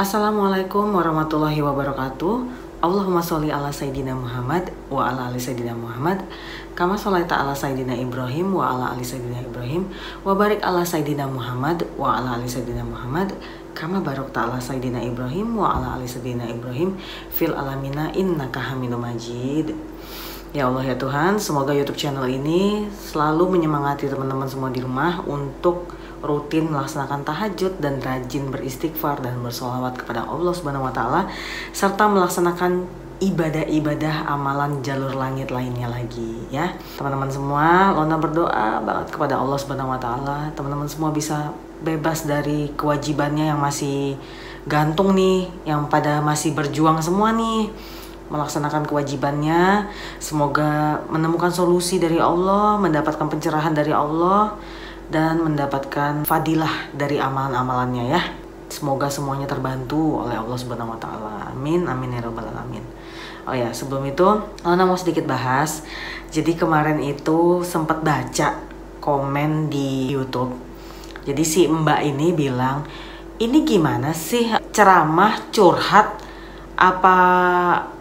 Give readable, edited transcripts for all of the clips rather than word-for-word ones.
Assalamualaikum warahmatullahi wabarakatuh. Allahumma sholli ala Sayyidina Muhammad wa ala ali Sayyidina Muhammad kama sholaita ala Sayyidina Ibrahim wa ala ali Sayyidina Ibrahim wa barik ala Sayyidina Muhammad wa ala ali Sayyidina Muhammad kama barakta ala Sayyidina Ibrahim wa ala ali Sayyidina Ibrahim fil alamina innaka Hamidum Majid. Ya Allah ya Tuhan, semoga YouTube channel ini selalu menyemangati teman-teman semua di rumah untuk rutin melaksanakan tahajud dan rajin beristighfar dan bersolawat kepada Allah Subhanahu wa Ta'ala, serta melaksanakan ibadah-ibadah amalan jalur langit lainnya lagi ya. Teman-teman semua, Lona berdoa banget kepada Allah Subhanahu wa Ta'ala, teman-teman semua bisa bebas dari kewajibannya yang masih gantung nih, yang pada masih berjuang semua nih melaksanakan kewajibannya. Semoga menemukan solusi dari Allah, mendapatkan pencerahan dari Allah, dan mendapatkan fadilah dari amalan-amalannya ya. Semoga semuanya terbantu oleh Allah Subhanahu wa Ta'ala. Amin, amin ya rabbal alamin. Oh ya, sebelum itu Lona mau sedikit bahas. Jadi kemarin itu sempat baca komen di YouTube. Jadi si Mbak ini bilang, ini gimana sih ceramah curhat apa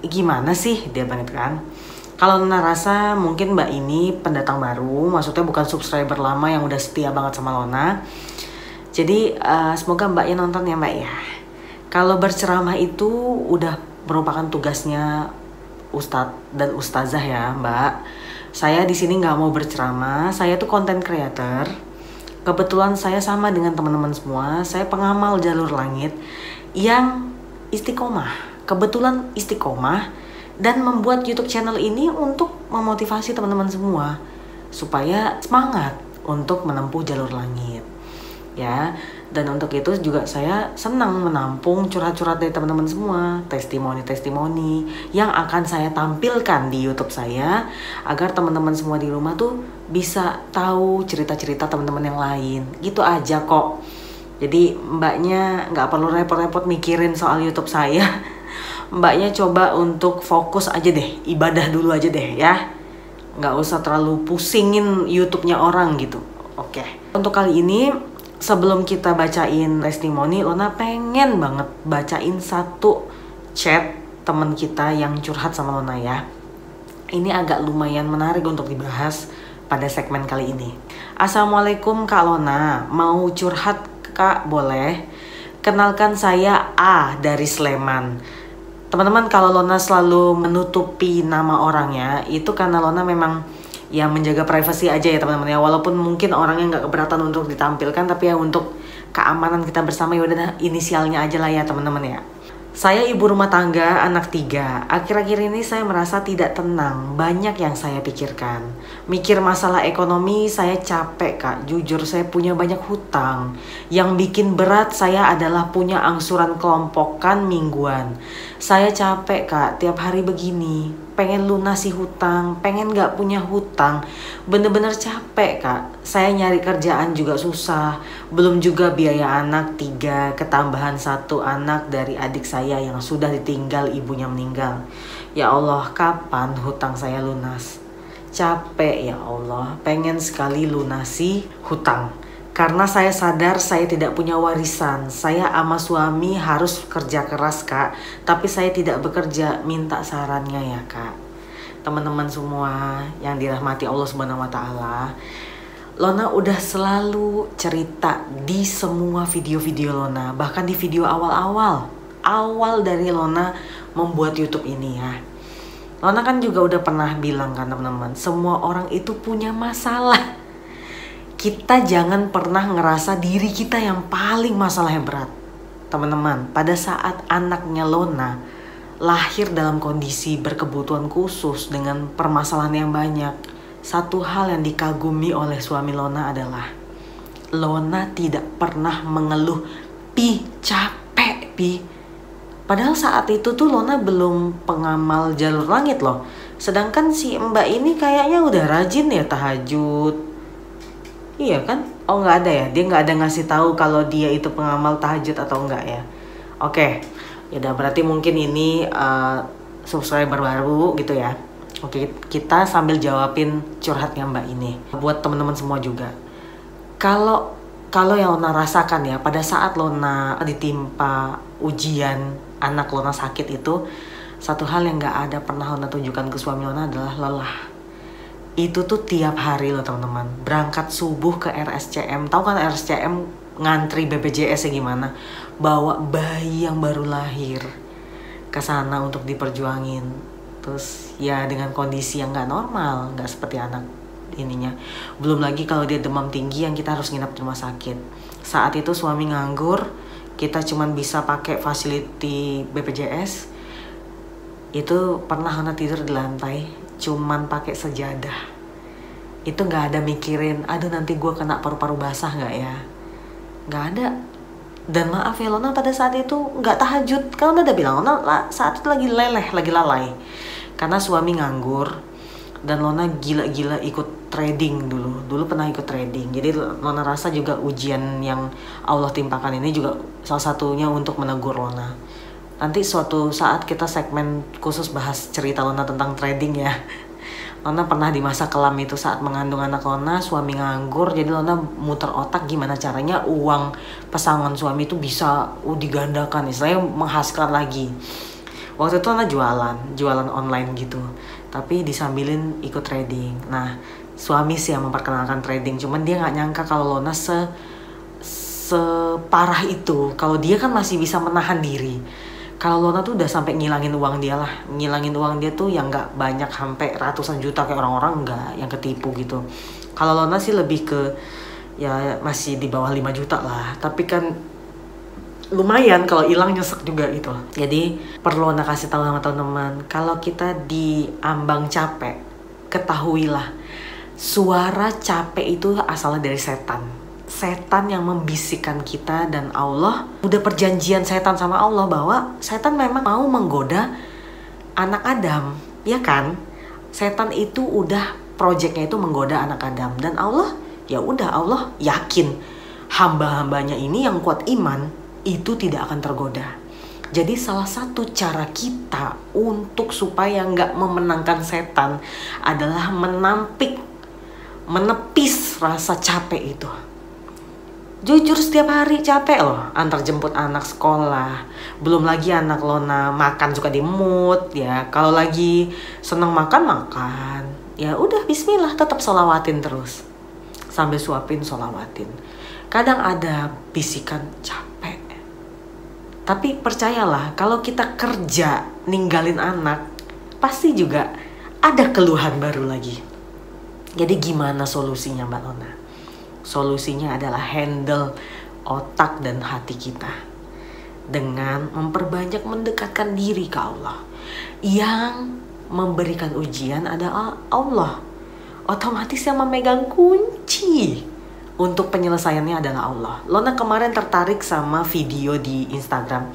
gimana sih, dia banget kan. Kalau Lona rasa mungkin Mbak ini pendatang baru, maksudnya bukan subscriber lama yang udah setia banget sama Lona. Jadi semoga Mbaknya nonton ya Mbak ya. Kalau berceramah itu udah merupakan tugasnya Ustadz dan Ustazah ya Mbak. Saya di sini nggak mau berceramah, saya tuh content creator. Kebetulan saya sama dengan teman-teman semua, saya pengamal jalur langit yang istiqomah. Kebetulan istiqomah dan membuat YouTube channel ini untuk memotivasi teman-teman semua supaya semangat untuk menempuh jalur langit ya. Dan untuk itu juga saya senang menampung curhat-curhat dari teman-teman semua, testimoni-testimoni yang akan saya tampilkan di YouTube saya agar teman-teman semua di rumah tuh bisa tahu cerita-cerita teman-teman yang lain. Gitu aja kok. Jadi Mbaknya nggak perlu repot-repot mikirin soal YouTube saya. Mbaknya coba untuk fokus aja deh, ibadah dulu aja deh ya. Nggak usah terlalu pusingin YouTube-nya orang gitu. Oke. Untuk kali ini, sebelum kita bacain testimoni, Lona pengen banget bacain satu chat temen kita yang curhat sama Lona ya. Ini agak lumayan menarik untuk dibahas pada segmen kali ini. Assalamualaikum Kak Lona, mau curhat Kak boleh? Kenalkan saya A dari Sleman. Teman-teman, kalau Lona selalu menutupi nama orangnya, itu karena Lona memang ya menjaga privasi aja ya teman-teman ya. Walaupun mungkin orangnya nggak keberatan untuk ditampilkan, tapi ya untuk keamanan kita bersama ya udah inisialnya aja lah ya teman-teman ya. Saya ibu rumah tangga, anak 3. Akhir-akhir ini saya merasa tidak tenang, banyak yang saya pikirkan. Mikir masalah ekonomi, saya capek Kak. Jujur saya punya banyak hutang. Yang bikin berat saya adalah punya angsuran kelompokan mingguan. Saya capek Kak, tiap hari begini. Pengen lunasi hutang, pengen gak punya hutang. Bener-bener capek Kak. Saya nyari kerjaan juga susah. Belum juga biaya anak 3, ketambahan 1 anak dari adik saya yang sudah ditinggal ibunya meninggal. Ya Allah, kapan hutang saya lunas? Capek ya Allah, pengen sekali lunasi hutang. Karena saya sadar saya tidak punya warisan. Saya sama suami harus kerja keras Kak. Tapi saya tidak bekerja, minta sarannya ya Kak. Teman-teman semua yang dirahmati Allah Subhanahu wa Ta'ala, Lona udah selalu cerita di semua video-video Lona. Bahkan di video awal dari Lona membuat YouTube ini ya. Lona kan juga udah pernah bilang kan teman-teman, semua orang itu punya masalah. Kita jangan pernah ngerasa diri kita yang paling masalahnya berat. Teman-teman, pada saat anaknya Lona lahir dalam kondisi berkebutuhan khusus dengan permasalahan yang banyak, satu hal yang dikagumi oleh suami Lona adalah Lona tidak pernah mengeluh, Pi capek Pi. Padahal saat itu tuh Lona belum pengamal jalur langit loh. Sedangkan si Mbak ini kayaknya udah rajin ya tahajud. Iya kan? Oh nggak ada ya? Dia nggak ada ngasih tahu kalau dia itu pengamal tahajud atau enggak ya? Oke, ya udah berarti mungkin ini subscriber baru gitu ya. Oke, kita sambil jawabin curhatnya Mbak ini. Buat teman-teman semua juga. Kalau kalau yang Lona rasakan ya, pada saat Lona ditimpa ujian, anak Lona sakit itu, satu hal yang gak ada pernah Lona tunjukkan ke suami Lona adalah lelah. Itu tuh tiap hari loh teman-teman. Berangkat subuh ke RSCM, tahu kan RSCM ngantri BPJS ya gimana? Bawa bayi yang baru lahir ke sana untuk diperjuangin. Terus ya dengan kondisi yang gak normal, gak seperti anak ininya. Belum lagi kalau dia demam tinggi yang kita harus nginap di rumah sakit. Saat itu suami nganggur, kita cuman bisa pakai facility BPJS. Itu pernah Lona tidur di lantai cuman pakai sejadah. Itu nggak ada mikirin aduh nanti gue kena paru-paru basah nggak ya, nggak ada. Dan maaf ya, Lona pada saat itu nggak tahajud. Karena udah bilang Lona saat itu lagi lalai karena suami nganggur. Dan Lona gila-gila ikut trading dulu pernah ikut trading. Jadi Lona rasa juga ujian yang Allah timpakan ini juga salah satunya untuk menegur Lona. Nanti suatu saat kita segmen khusus bahas cerita Lona tentang trading ya. Lona pernah di masa kelam itu saat mengandung anak Lona, suami nganggur. Jadi Lona muter otak gimana caranya uang pesangon suami itu bisa digandakan, istilahnya menghasilkan lagi. Waktu itu Lona jualan online gitu, tapi disambilin ikut trading. Nah, suami sih yang memperkenalkan trading, cuman dia nggak nyangka kalau Lona separah itu. Kalau dia kan masih bisa menahan diri. Kalau Lona tuh udah sampai ngilangin uang dia lah. Ngilangin uang dia tuh yang nggak banyak sampai ratusan juta kayak orang-orang, nggak yang ketipu gitu. Kalau Lona sih lebih ke ya masih di bawah 5 juta lah. Tapi kan lumayan kalau hilang nyesek juga gitu. Jadi perlu Lona kasih tahu sama teman-teman, kalau kita di ambang capek, ketahuilah suara capek itu asalnya dari setan. Setan yang membisikkan kita dan Allah. Udah perjanjian setan sama Allah bahwa setan memang mau menggoda anak Adam, ya kan? Setan itu udah proyeknya itu menggoda anak Adam, dan Allah ya udah, Allah yakin hamba-hambanya ini yang kuat iman itu tidak akan tergoda. Jadi salah satu cara kita untuk supaya nggak memenangkan setan adalah menepis rasa capek itu. Jujur setiap hari capek loh, antar jemput anak sekolah. Belum lagi anak Lona makan suka di mood ya. Kalau lagi seneng makan. Ya udah bismillah, tetap sholawatin terus. Sambil suapin sholawatin. Kadang ada bisikan capek. Tapi percayalah, kalau kita kerja ninggalin anak, pasti juga ada keluhan baru lagi. Jadi gimana solusinya Mbak Lona? Solusinya adalah handle otak dan hati kita dengan memperbanyak mendekatkan diri ke Allah. Yang memberikan ujian adalah Allah. Otomatis yang memegang kunci untuk penyelesaiannya adalah Allah. Lona kemarin tertarik sama video di Instagram.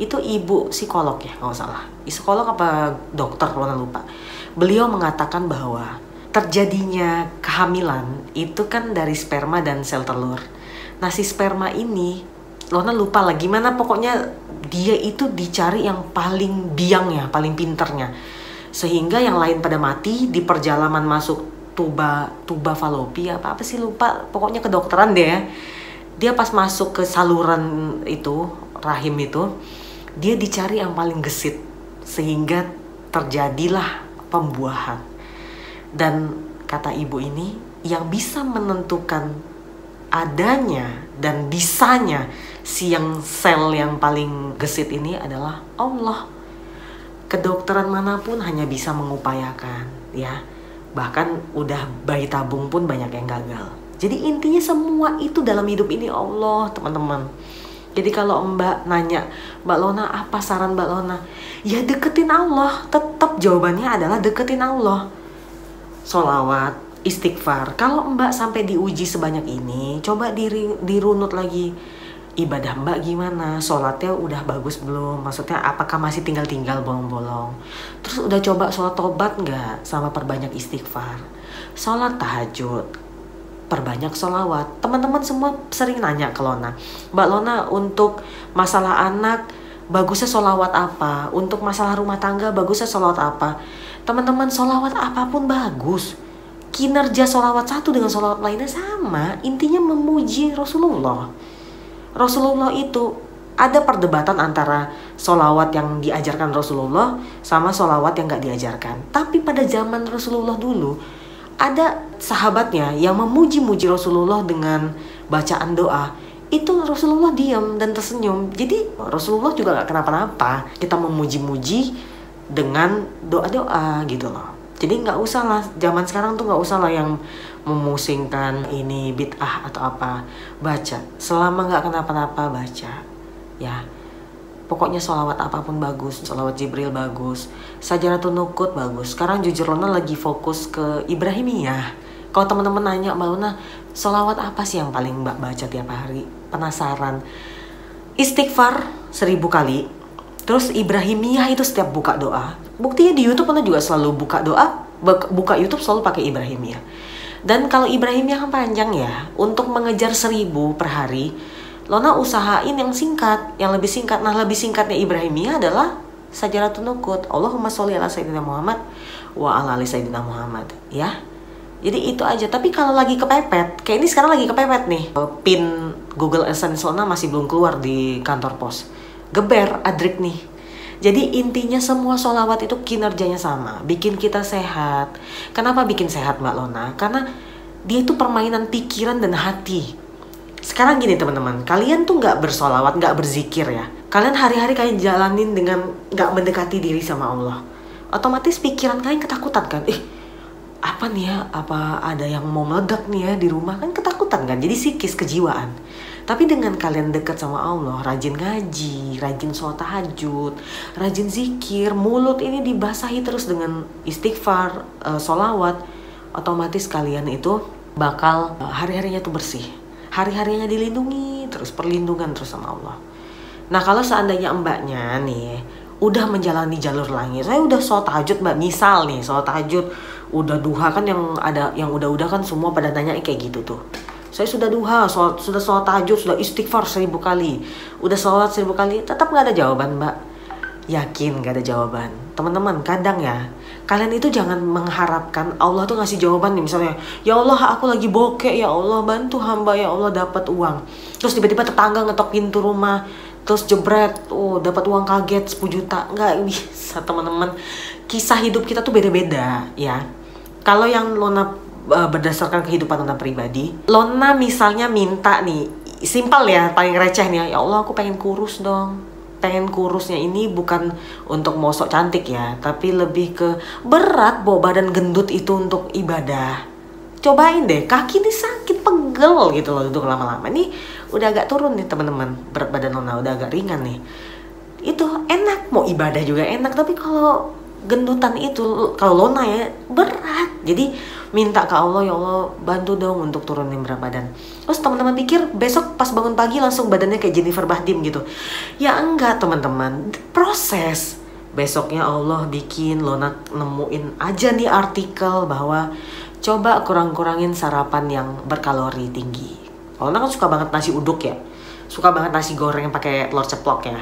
Itu ibu psikolog ya, kalau salah. Psikolog apa dokter, Lona lupa. Beliau mengatakan bahwa terjadinya kehamilan itu kan dari sperma dan sel telur. Nah si sperma ini, Lona lupa lah gimana, pokoknya dia itu dicari yang paling biangnya, paling pinternya. Sehingga yang lain pada mati di perjalanan masuk tuba falopi apa sih lupa, pokoknya kedokteran deh ya. Dia pas masuk ke saluran itu, rahim itu, dia dicari yang paling gesit. Sehingga terjadilah pembuahan. Dan kata ibu ini, yang bisa menentukan adanya dan bisanya yang sel yang paling gesit ini adalah Allah. Kedokteran manapun hanya bisa mengupayakan ya. Bahkan udah bayi tabung pun banyak yang gagal. Jadi intinya semua itu dalam hidup ini Allah, teman-teman. Jadi kalau Mbak nanya, Mbak Lona apa saran Mbak Lona? Ya deketin Allah. Tetap jawabannya adalah deketin Allah. Sholawat, istighfar. Kalau Mbak sampai diuji sebanyak ini, coba dirunut lagi. Ibadah Mbak gimana? Sholatnya udah bagus belum? Maksudnya apakah masih tinggal-tinggal bolong-bolong? Terus udah coba sholat tobat nggak? Sama perbanyak istighfar. Sholat tahajud, perbanyak sholawat. Teman-teman semua sering nanya ke Lona, Mbak Lona untuk masalah anak bagusnya sholawat apa? Untuk masalah rumah tangga bagusnya sholawat apa? Teman-teman, sholawat apapun bagus. kinerja sholawat satu dengan sholawat lainnya sama, intinya memuji Rasulullah. Rasulullah itu ada perdebatan antara sholawat yang diajarkan Rasulullah sama sholawat yang gak diajarkan. Tapi pada zaman Rasulullah dulu, ada sahabatnya yang memuji-muji Rasulullah dengan bacaan doa. Itu Rasulullah diam dan tersenyum. Jadi Rasulullah juga gak kenapa-napa. Kita memuji-muji dengan doa-doa gitu loh. Jadi gak usah lah, zaman sekarang tuh gak usah lah yang memusingkan ini bid'ah atau apa. Baca, selama gak kenapa-napa baca. Ya, pokoknya sholawat apapun bagus. Sholawat Jibril bagus, Sajaratun Nukut bagus. Sekarang jujur Lona lagi fokus ke Ibrahimiyah. Kalau teman-teman nanya Mbak Lona, sholawat apa sih yang paling Mbak baca tiap hari? Penasaran. Istighfar 1000 kali. Terus Ibrahimiyah itu setiap buka doa. Buktinya di YouTube Lona juga selalu buka doa, buka YouTube selalu pakai Ibrahimiyah. Dan kalau Ibrahimiyah kan panjang ya, untuk mengejar 1000 per hari, Lona usahain yang singkat, yang lebih singkat. Nah, lebih singkatnya Ibrahimiyah adalah Sajaratun Nukut. Allahumma sholli ala sayyidina Muhammad wa ala ali sayyidina Muhammad. Ya. Jadi itu aja. Tapi kalau lagi kepepet, kayak ini sekarang lagi kepepet nih, pin Google Adsense Lona masih belum keluar di kantor pos. Geber, adrik nih. Jadi intinya semua sholawat itu kinerjanya sama, bikin kita sehat. Kenapa bikin sehat Mbak Lona? Karena dia itu permainan pikiran dan hati. Sekarang gini teman-teman, kalian tuh nggak bersolawat, nggak berzikir ya. Kalian hari-hari kalian jalanin dengan nggak mendekati diri sama Allah. Otomatis pikiran kalian ketakutan kan? Apa nih ya? Apa ada yang mau meledak nih ya di rumah? Kan ketakutan kan? Jadi psikis, kejiwaan. Tapi dengan kalian dekat sama Allah, rajin ngaji, rajin sholat tahajud, rajin zikir, mulut ini dibasahi terus dengan istighfar, sholawat, otomatis kalian itu bakal hari-harinya tuh bersih. Hari-harinya dilindungi, terus perlindungan terus sama Allah. Nah kalau seandainya mbaknya nih udah menjalani jalur langit, saya udah sholat tahajud mbak, misal nih sholat tahajud, udah duha kan yang ada, yang udah-udah kan semua pada nanya kayak gitu tuh. Saya sudah duha, sudah sholat tahajud, sudah istighfar 1000 kali, udah sholat 1000 kali, tetap gak ada jawaban mbak. Yakin gak ada jawaban. Teman-teman kadang ya, kalian itu jangan mengharapkan Allah tuh ngasih jawaban nih. Misalnya, ya Allah aku lagi bokeh, ya Allah bantu hamba, ya Allah dapat uang. Terus tiba-tiba tetangga ngetok pintu rumah, terus jebret, dapat uang kaget 10 juta. Nggak bisa teman-teman. Kisah hidup kita tuh beda-beda ya. Kalau yang Lona berdasarkan kehidupan Lona pribadi, Lona misalnya minta nih, simpel ya, paling receh nih ya Allah aku pengen kurus dong. Pengen kurusnya ini bukan untuk mau sok cantik ya, tapi lebih ke berat bawa badan gendut itu untuk ibadah. Cobain deh, kaki ini sakit, pegel gitu loh duduk lama-lama. Ini udah agak turun nih teman-teman, berat badan Lona udah agak ringan nih. Itu enak, mau ibadah juga enak, tapi kalau gendutan itu, kalau Lona ya berat. Jadi minta ke Allah, ya Allah bantu dong untuk turunin berat badan. Terus teman-teman pikir besok pas bangun pagi langsung badannya kayak Jennifer Bahdim gitu. Ya enggak teman-teman, proses. Besoknya Allah bikin Lona nemuin aja nih artikel bahwa coba kurang-kurangin sarapan yang berkalori tinggi. Lona kan suka banget nasi uduk ya, suka banget nasi goreng yang pakai telur ceplok ya.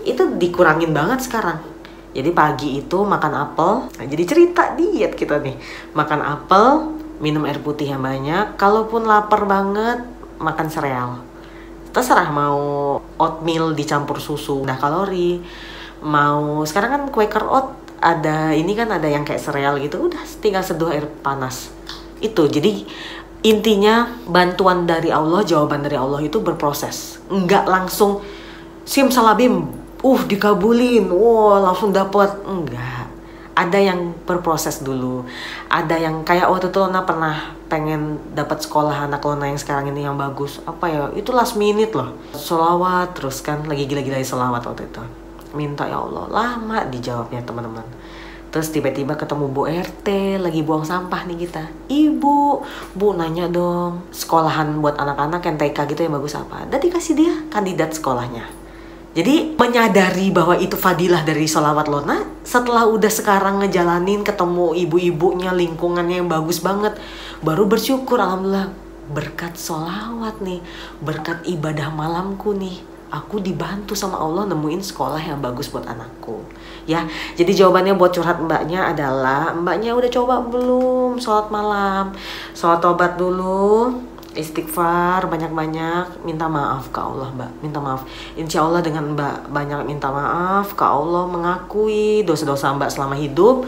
Itu dikurangin banget sekarang. Jadi pagi itu makan apel. Nah, jadi cerita diet kita nih. Makan apel, minum air putih yang banyak. Kalaupun lapar banget, makan sereal. Terserah mau oatmeal dicampur susu, nah kalori. Mau sekarang kan Quaker Oat ada ini kan ada yang kayak sereal gitu. Udah tinggal seduh air panas. Itu jadi intinya bantuan dari Allah, jawaban dari Allah itu berproses. Enggak langsung simsalabim. Dikabulin, langsung dapet. Enggak. Ada yang berproses dulu. Ada yang kayak waktu itu Lona pernah pengen dapat sekolah anak Lona yang sekarang ini yang bagus. Apa ya? Itu last minute loh. Sholawat terus kan, lagi gila-gila sholawat waktu itu. Minta ya Allah, lama dijawabnya teman-teman. Terus tiba-tiba ketemu Bu RT, lagi buang sampah nih kita. Ibu, Bu nanya dong, sekolahan buat anak-anak yang TK gitu yang bagus apa? Dan dikasih dia kandidat sekolahnya. Jadi menyadari bahwa itu fadilah dari sholawat Lona, setelah udah sekarang ngejalanin ketemu ibu-ibunya, lingkungannya yang bagus banget, baru bersyukur alhamdulillah berkat sholawat nih, berkat ibadah malamku nih, aku dibantu sama Allah nemuin sekolah yang bagus buat anakku. Ya, jadi jawabannya buat curhat mbaknya adalah, mbaknya udah coba belum sholat malam, sholat tobat dulu, istighfar banyak-banyak, minta maaf ke Allah mbak, minta maaf. Insya Allah dengan mbak banyak minta maaf ke Allah, mengakui dosa-dosa mbak selama hidup,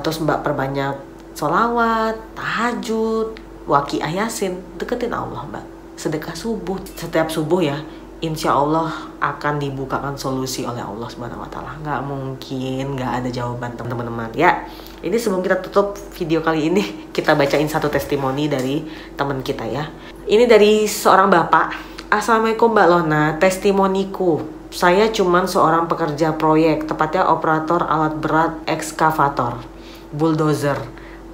terus mbak perbanyak sholawat, tahajud, waqiah yasin, deketin Allah mbak. Sedekah subuh, setiap subuh ya, insya Allah akan dibukakan solusi oleh Allah Subhanahu Wa Taala. Nggak mungkin nggak ada jawaban teman-teman ya. Ini sebelum kita tutup video kali ini, kita bacain satu testimoni dari teman kita ya. Ini dari seorang bapak. Assalamualaikum Mbak Lona, testimoniku. Saya cuman seorang pekerja proyek, tepatnya operator alat berat ekskavator, bulldozer.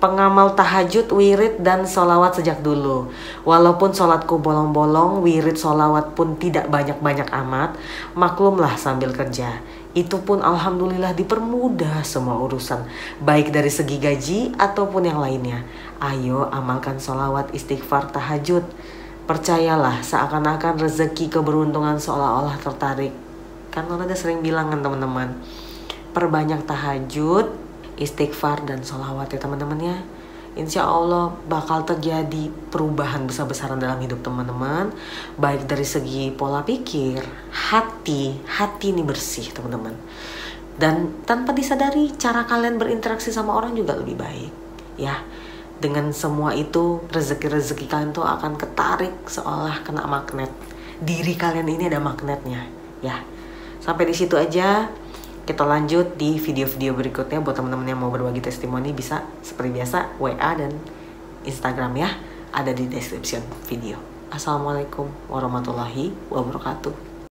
Pengamal tahajud, wirid, dan sholawat sejak dulu. Walaupun sholatku bolong-bolong, wirid sholawat pun tidak banyak-banyak amat, maklumlah sambil kerja. Itu pun alhamdulillah dipermudah semua urusan, baik dari segi gaji ataupun yang lainnya. Ayo amalkan sholawat, istighfar, tahajud. Percayalah, seakan-akan rezeki keberuntungan seolah-olah tertarik. Kan Lona udah sering bilang kan teman-teman, perbanyak tahajud, istighfar dan sholawat ya teman-teman ya. Insya Allah bakal terjadi perubahan besar-besaran dalam hidup teman-teman, baik dari segi pola pikir, hati ini bersih teman-teman, dan tanpa disadari cara kalian berinteraksi sama orang juga lebih baik ya. Dengan semua itu rezeki kalian tuh akan ketarik seolah kena magnet. Diri kalian ini ada magnetnya ya. Sampai di situ aja. Kita lanjut di video-video berikutnya. Buat teman-teman yang mau berbagi testimoni bisa seperti biasa WA dan Instagram ya, ada di description video. Assalamualaikum warahmatullahi wabarakatuh.